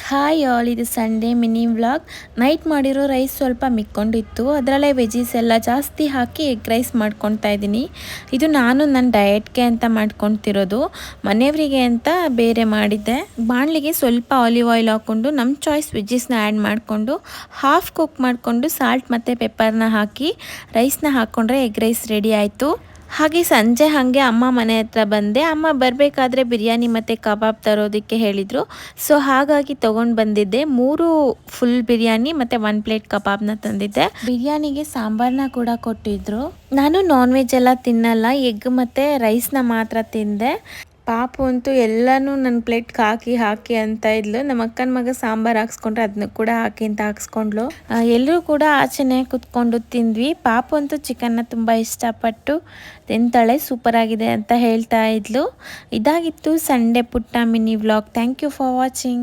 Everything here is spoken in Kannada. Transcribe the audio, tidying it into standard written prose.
ಹಾಯ್ ಆಲ್, ಇದು ಸಂಡೇ ಮಿನಿ ವ್ಲಾಗ್. ನೈಟ್ ಮಾಡಿರೋ ರೈಸ್ ಸ್ವಲ್ಪ ಮಿಕ್ಕೊಂಡಿತ್ತು, ಅದರಲ್ಲೇ ವೆಜೀಸ್ ಎಲ್ಲ ಜಾಸ್ತಿ ಹಾಕಿ ಎಗ್ ರೈಸ್ ಮಾಡ್ಕೊತಾ ಇದ್ದೀನಿ. ಇದು ನಾನು ನನ್ನ ಡಯಟ್ಗೆ ಅಂತ ಮಾಡ್ಕೊತಿರೋದು, ಮನೆಯವರಿಗೆ ಅಂತ ಬೇರೆ ಮಾಡಿದ್ದೆ. ಬಾಣಲಿಗೆ ಸ್ವಲ್ಪ ಆಲಿವ್ ಆಯಿಲ್ ಹಾಕ್ಕೊಂಡು ನಮ್ಮ ಚಾಯ್ಸ್ ವೆಜೀಸ್ನ ಆ್ಯಡ್ ಮಾಡಿಕೊಂಡು ಹಾಫ್ ಕುಕ್ ಮಾಡಿಕೊಂಡು ಸಾಲ್ಟ್ ಮತ್ತು ಪೆಪ್ಪರ್ನ ಹಾಕಿ ರೈಸ್ನ ಹಾಕ್ಕೊಂಡ್ರೆ ಎಗ್ ರೈಸ್ ರೆಡಿ ಆಯಿತು. ಹಾಗೆ ಸಂಜೆ ಹಾಗೆ ಅಮ್ಮ ಮನೆ ಹತ್ರ ಬಂದೆ. ಅಮ್ಮ ಬರಬೇಕಾದ್ರೆ ಬಿರಿಯಾನಿ ಮತ್ತು ಕಬಾಬ್ ತರೋದಕ್ಕೆ ಹೇಳಿದರು. ಸೊ ಹಾಗಾಗಿ ತೊಗೊಂಡು ಬಂದಿದ್ದೆ. 3 ಫುಲ್ ಬಿರಿಯಾನಿ ಮತ್ತು 1 ಪ್ಲೇಟ್ ಕಬಾಬ್ನ ತಂದಿದ್ದೆ. ಬಿರಿಯಾನಿಗೆ ಸಾಂಬಾರನ್ನ ಕೂಡ ಕೊಟ್ಟಿದ್ದರು. ನಾನು ನಾನ್ ವೆಜ್ ಎಲ್ಲ ತಿನ್ನಲ್ಲ, ಎಗ್ ಮತ್ತು ರೈಸ್ನ ಮಾತ್ರ ತಿಂದೆ. ಪಾಪು ಅಂತೂ ಎಲ್ಲನೂ ನನ್ನ ಪ್ಲೇಟ್ಗೆ ಹಾಕಿ ಅಂತ ಇದ್ಲು. ನಮ್ಮ ಅಕ್ಕನ ಮಗ ಸಾಂಬಾರು ಹಾಕ್ಸ್ಕೊಂಡ್ರೆ ಅದನ್ನು ಕೂಡ ಹಾಕಿ ಅಂತ ಹಾಕ್ಸ್ಕೊಂಡ್ಲು. ಎಲ್ಲರೂ ಕೂಡ ಆಚೆನೆ ಕುತ್ಕೊಂಡು ತಿಂದ್ವಿ. ಪಾಪು ಅಂತೂ ಚಿಕನ್ನ ತುಂಬ ಇಷ್ಟಪಟ್ಟು ತಿಂತಾಳೆ, ಸೂಪರ್ ಆಗಿದೆ ಅಂತ ಹೇಳ್ತಾ ಇದ್ಲು. ಇದಾಗಿತ್ತು ಸಂಡೇ ಪುಟ್ಟ mini vlog. Thank you for watching.